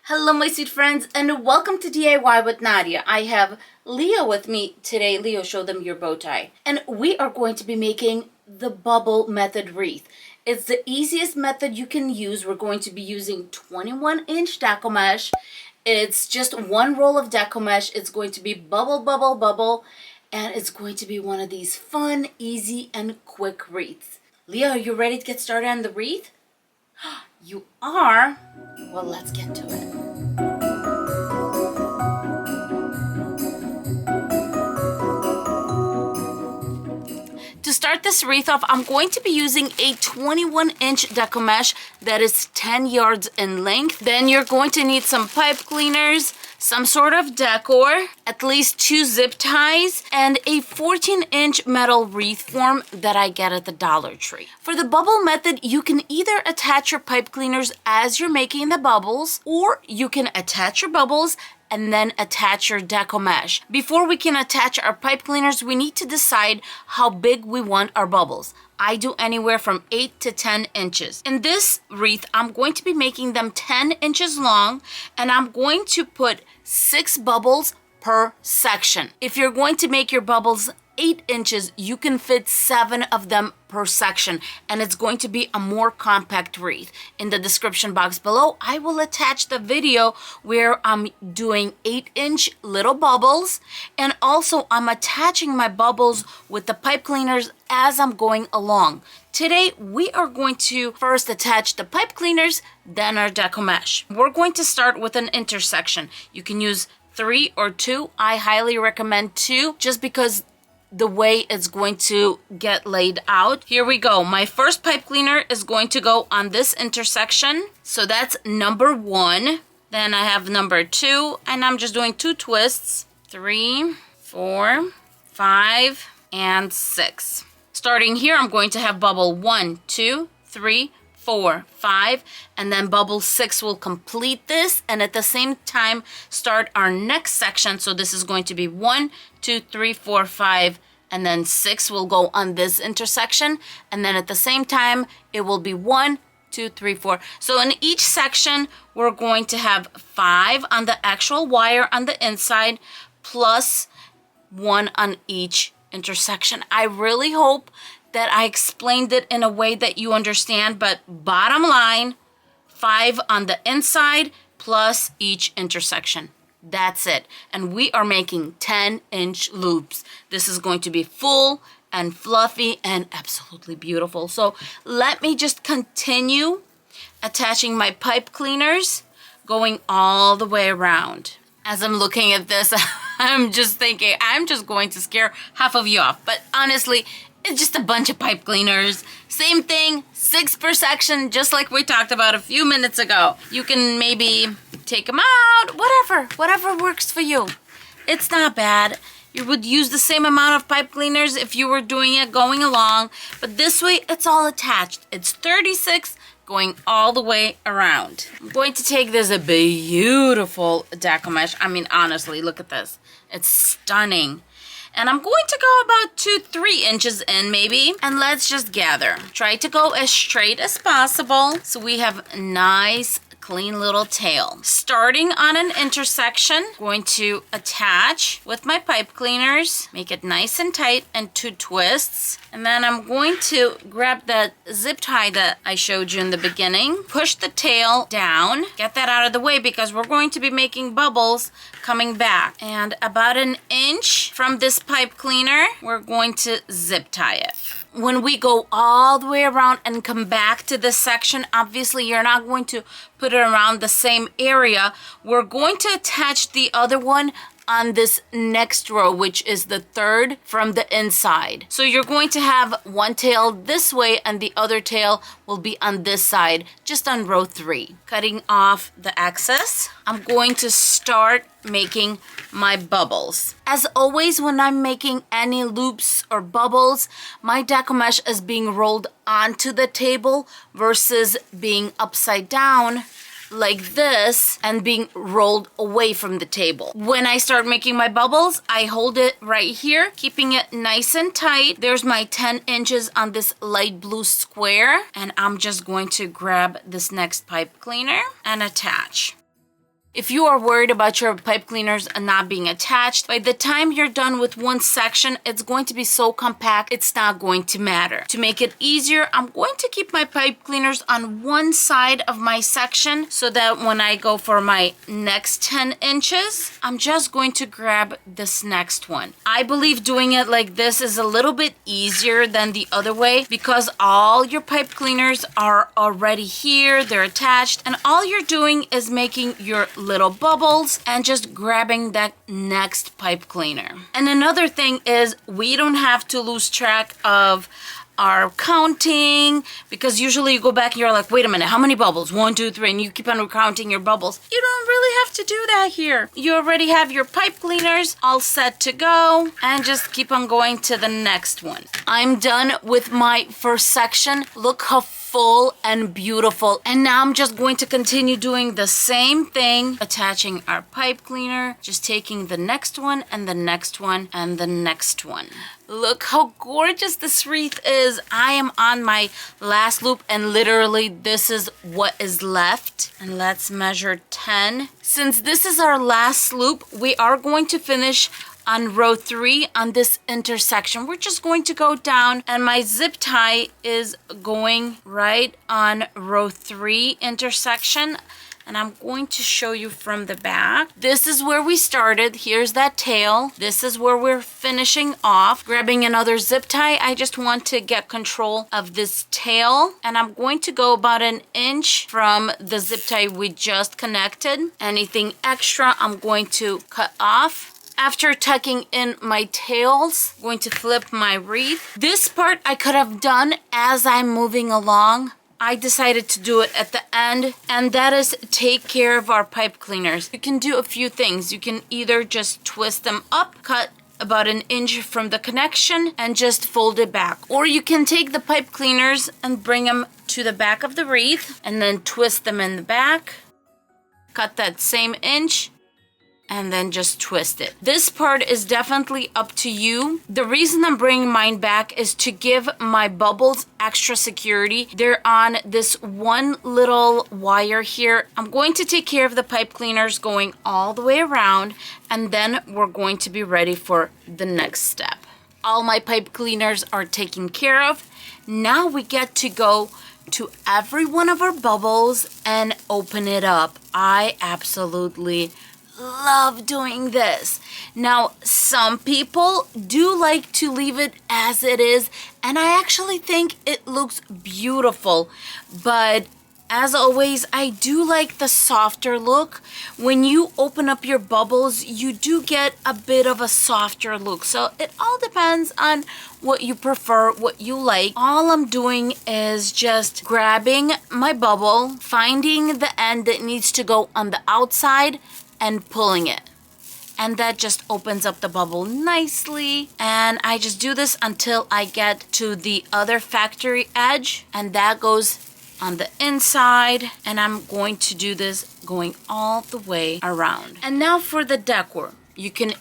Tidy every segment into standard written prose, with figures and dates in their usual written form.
Hello my sweet friends and welcome to DIY with Nadia. I have Leo with me today. Leo, show them your bow tie. And we are going to be making the Bubble Method Wreath. It's the easiest method you can use. We're going to be using 21-inch Deco Mesh. It's just one roll of Deco Mesh. It's going to be bubble, bubble, bubble. And it's going to be one of these fun, easy, and quick wreaths. Leo, are you ready to get started on the wreath? You are? Well, let's get to it. To start this wreath off, I'm going to be using a 21-inch Deco Mesh that is 10 yards in length. Then you're going to need some pipe cleaners, some sort of decor, at least 2 zip ties, and a 14-inch metal wreath form that I get at the Dollar Tree. For the bubble method, you can either attach your pipe cleaners as you're making the bubbles, or you can attach your bubbles and then attach your Deco Mesh. Before we can attach our pipe cleaners, we need to decide how big we want our bubbles. I do anywhere from 8 to 10 inches. In this wreath, I'm going to be making them 10 inches long, and I'm going to put 6 bubbles per section. If you're going to make your bubbles 8 inches, you can fit 7 of them per section, and it's going to be a more compact wreath. In the description box below, I will attach the video where I'm doing 8-inch little bubbles, and also I'm attaching my bubbles with the pipe cleaners as I'm going along. Today, we are going to first attach the pipe cleaners, then our Deco Mesh. We're going to start with an intersection. You can use 3 or 2. I highly recommend 2, just because the way it's going to get laid out. Here we go. My first pipe cleaner is going to go on this intersection. So that's number 1. Then I have number 2, and I'm just doing 2 twists. 3, 4, 5, and 6. Starting here, I'm going to have bubble 1, 2, 3, 4, 5, and then bubble 6 will complete this, and at the same time start our next section. So this is going to be 1, 2, 3, 4, 5, and then 6 will go on this intersection, and then at the same time it will be 1, 2, 3, 4. So in each section we're going to have 5 on the actual wire on the inside, plus 1 on each intersection. I really hope that I explained it in a way that you understand, but bottom line, 5 on the inside plus each intersection. That's it. And we are making 10-inch loops. This is going to be full and fluffy and absolutely beautiful. So let me just continue attaching my pipe cleaners, going all the way around. As I'm looking at this, I'm just thinking, I'm just going to scare half of you off. But honestly, it's just a bunch of pipe cleaners. Same thing, 6 per section, just like we talked about a few minutes ago. You can maybe take them out, whatever works for you. It's not bad. You would use the same amount of pipe cleaners if you were doing it going along, but this way it's all attached. It's 36 going all the way around. I'm going to take this a beautiful Deco Mesh. I mean, honestly, look at this. It's stunning. And I'm going to go about 2-3 inches in maybe, and let's just gather. Try to go as straight as possible so we have a nice clean little tail. Starting on an intersection, going to attach with my pipe cleaners, make it nice and tight, and 2 twists. And then I'm going to grab that zip tie that I showed you in the beginning, push the tail down, get that out of the way because we're going to be making bubbles coming back. And about 1 inch from this pipe cleaner, we're going to zip tie it. When we go all the way around and come back to this section, obviously you're not going to put it around the same area. We're going to attach the other one on this next row, which is the 3rd from the inside. So you're going to have one tail this way and the other tail will be on this side, just on row 3. Cutting off the excess, I'm going to start making my bubbles. As always, when I'm making any loops or bubbles, my Deco Mesh is being rolled onto the table versus being upside down like this and being rolled away from the table. When I start making my bubbles, I hold it right here, keeping it nice and tight. There's my 10 inches on this light blue square, and I'm just going to grab this next pipe cleaner and attach. if you are worried about your pipe cleaners not being attached, by the time you're done with one section, it's going to be so compact, it's not going to matter. To make it easier, I'm going to keep my pipe cleaners on one side of my section so that when I go for my next 10 inches, I'm just going to grab this next one. I believe doing it like this is a little bit easier than the other way because all your pipe cleaners are already here, they're attached, and all you're doing is making your little bubbles and just grabbing that next pipe cleaner. And another thing is we don't have to lose track of our counting, because usually you go back and you're like, wait a minute, how many bubbles? 1, 2, 3, and you keep on counting your bubbles. You don't really have to do that here. You already have your pipe cleaners all set to go, and just keep on going to the next one. I'm done with my first section. Look how full and beautiful. And now I'm just going to continue doing the same thing, attaching our pipe cleaner, just taking the next one and the next one and the next one. Look how gorgeous this wreath is. I am on my last loop and literally this is what is left. And let's measure 10. Since this is our last loop, we are going to finish on row 3 on this intersection. We're just going to go down and my zip tie is going right on row 3 intersection. And I'm going to show you from the back. This is where we started. Here's that tail. This is where we're finishing off. Grabbing another zip tie. I just want to get control of this tail. And I'm going to go about 1 inch from the zip tie we just connected. Anything extra, I'm going to cut off. After tucking in my tails, I'm going to flip my wreath. This part I could have done as I'm moving along. I decided to do it at the end, and that is take care of our pipe cleaners. You can do a few things. You can either just twist them up, cut about 1 inch from the connection, and just fold it back. Or you can take the pipe cleaners and bring them to the back of the wreath, and then twist them in the back, cut that same inch, and then just twist it. This part is definitely up to you. The reason I'm bringing mine back is to give my bubbles extra security. They're on this one little wire here. I'm going to take care of the pipe cleaners going all the way around, and then we're going to be ready for the next step. All my pipe cleaners are taken care of. Now we get to go to every one of our bubbles and open it up. I absolutely love doing this. Now, some people do like to leave it as it is, and I actually think it looks beautiful. But as always, I do like the softer look. When you open up your bubbles, you do get a bit of a softer look. So it all depends on what you prefer, what you like. All I'm doing is just grabbing my bubble, finding the end that needs to go on the outside, and pulling it. And that just opens up the bubble nicely. And I just do this until I get to the other factory edge, and that goes on the inside. And I'm going to do this going all the way around. And now for the decor. You can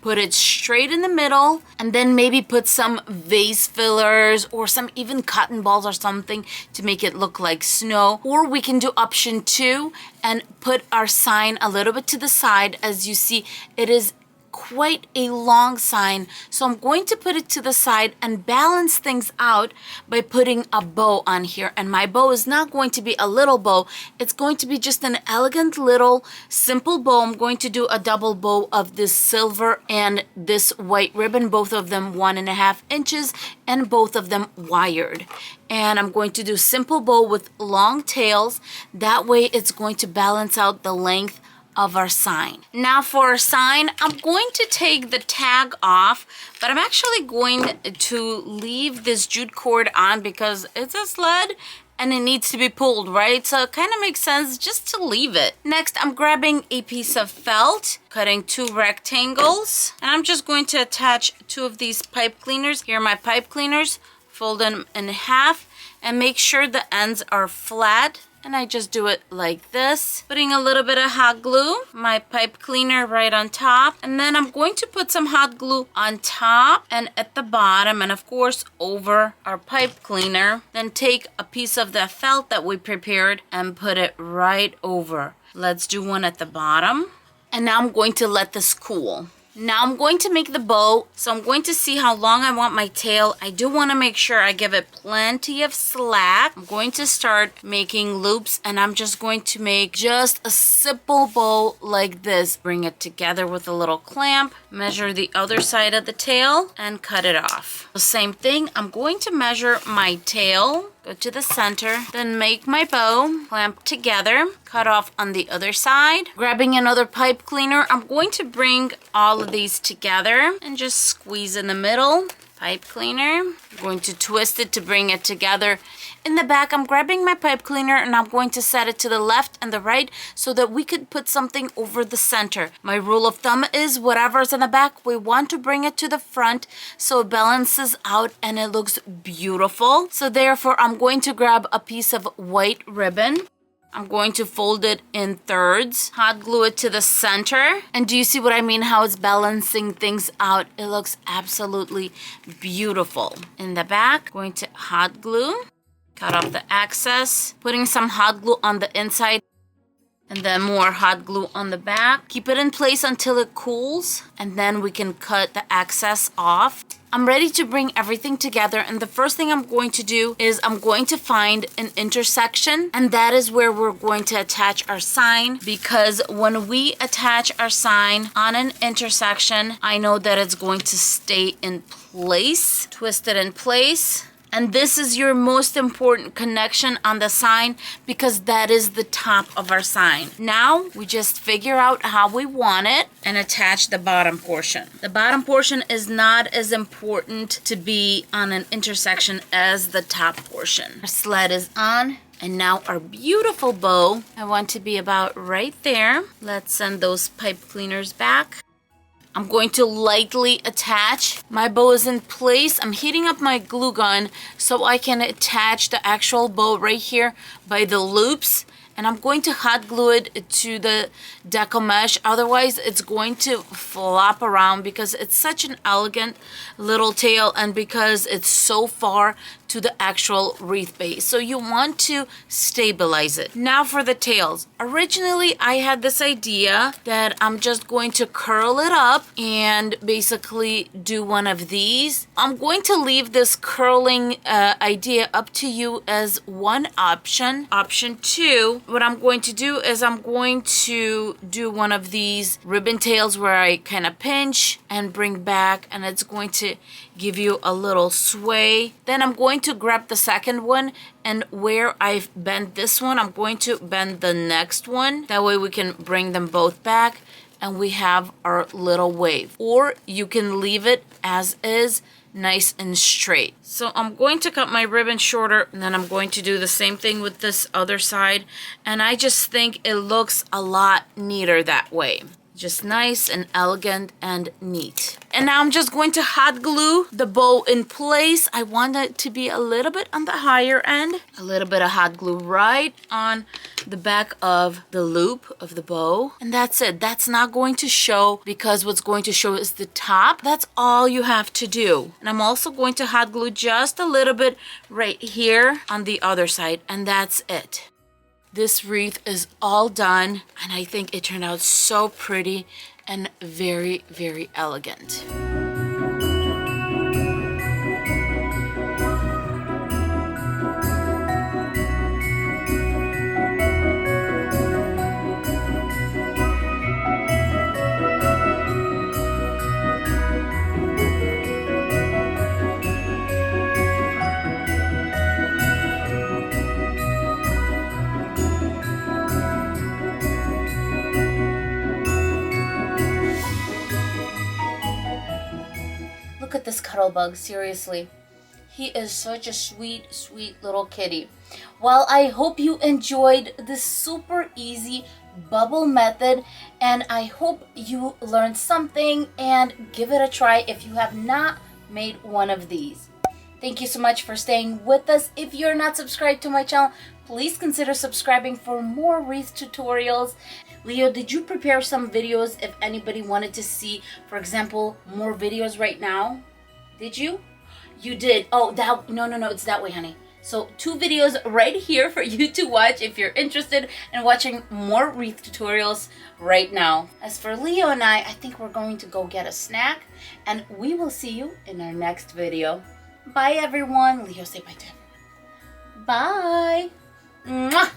put it straight in the middle, and then maybe put some vase fillers or some even cotton balls or something to make it look like snow. Or we can do option 2 and put our sign a little bit to the side. As you see, it is quite a long sign, so I'm going to put it to the side and balance things out by putting a bow on here. And my bow is not going to be a little bow, it's going to be just an elegant little simple bow. I'm going to do a double bow of this silver and this white ribbon, both of them 1.5 inches and both of them wired. And I'm going to do simple bow with long tails. That way it's going to balance out the length of our sign. Now for our sign, I'm going to take the tag off, but I'm actually going to leave this jute cord on because it's a sled and it needs to be pulled, right? So it kind of makes sense just to leave it. Next, I'm grabbing a piece of felt, cutting 2 rectangles, and I'm just going to attach 2 of these pipe cleaners. Here are my pipe cleaners. Fold them in half and make sure the ends are flat and I just do it like this. Putting a little bit of hot glue, my pipe cleaner right on top, and then I'm going to put some hot glue on top and at the bottom, and of course over our pipe cleaner. Then take a piece of the felt that we prepared and put it right over. Let's do one at the bottom. And now I'm going to let this cool. Now I'm going to make the bow, so I'm going to see how long I want my tail. I do want to make sure I give it plenty of slack. I'm going to start making loops, and I'm just going to make just a simple bow like this. Bring it together with a little clamp, measure the other side of the tail, and cut it off. The same thing, I'm going to measure my tail, go to the center, then make my bow, clamp together, cut off on the other side. Grabbing another pipe cleaner, I'm going to bring all of these together and just squeeze in the middle. Pipe cleaner, I'm going to twist it to bring it together. In the back, I'm grabbing my pipe cleaner and I'm going to set it to the left and the right so that we could put something over the center. My rule of thumb is whatever's in the back, we want to bring it to the front so it balances out and it looks beautiful. So therefore, I'm going to grab a piece of white ribbon. I'm going to fold it in thirds, hot glue it to the center. And do you see what I mean? How it's balancing things out. It looks absolutely beautiful. In the back, going to hot glue, cut off the excess, putting some hot glue on the inside, and then more hot glue on the back. Keep it in place until it cools, and then we can cut the excess off. I'm ready to bring everything together, and the first thing I'm going to do is I'm going to find an intersection, and that is where we're going to attach our sign, because when we attach our sign on an intersection, I know that it's going to stay in place, twist it in place. And this is your most important connection on the sign because that is the top of our sign. Now we just figure out how we want it and attach the bottom portion. The bottom portion is not as important to be on an intersection as the top portion. Our sled is on. And now our beautiful bow, I want to be about right there. Let's send those pipe cleaners back. I'm going to lightly attach. My bow is in place. I'm heating up my glue gun so I can attach the actual bow right here by the loops. And I'm going to hot glue it to the Deco Mesh. Otherwise, it's going to flop around because it's such an elegant little tail and because it's so far to the actual wreath base. So you want to stabilize it. Now for the tails. Originally, I had this idea that I'm just going to curl it up and basically do one of these. I'm going to leave this curling idea up to you as one option. Option two, what I'm going to do is I'm going to do one of these ribbon tails where I kind of pinch and bring back, and it's going to give you a little sway. Then I'm going to grab the second one, and where I've bent this one, I'm going to bend the next one. That way we can bring them both back and we have our little wave. Or you can leave it as is, nice and straight. So I'm going to cut my ribbon shorter, and then I'm going to do the same thing with this other side. And I just think it looks a lot neater that way. Just nice and elegant and neat. And now I'm just going to hot glue the bow in place. I want it to be a little bit on the higher end. A little bit of hot glue right on the back of the loop of the bow. And that's it. That's not going to show because what's going to show is the top. That's all you have to do. And I'm also going to hot glue just a little bit right here on the other side. And that's it. This wreath is all done, and I think it turned out so pretty and very, very elegant. Look at this cuddle bug, seriously. He is such a sweet, sweet little kitty. Well, I hope you enjoyed this super easy bubble method, and I hope you learned something and give it a try if you have not made one of these. Thank you so much for staying with us. If you're not subscribed to my channel, please consider subscribing for more wreath tutorials. Leo, did you prepare some videos if anybody wanted to see, for example, more videos right now? Did you? You did. Oh, no, it's that way, honey. So 2 videos right here for you to watch if you're interested in watching more wreath tutorials right now. As for Leo and I think we're going to go get a snack, and we will see you in our next video. Bye, everyone. Leo, say bye to everyone. Bye. Mwah.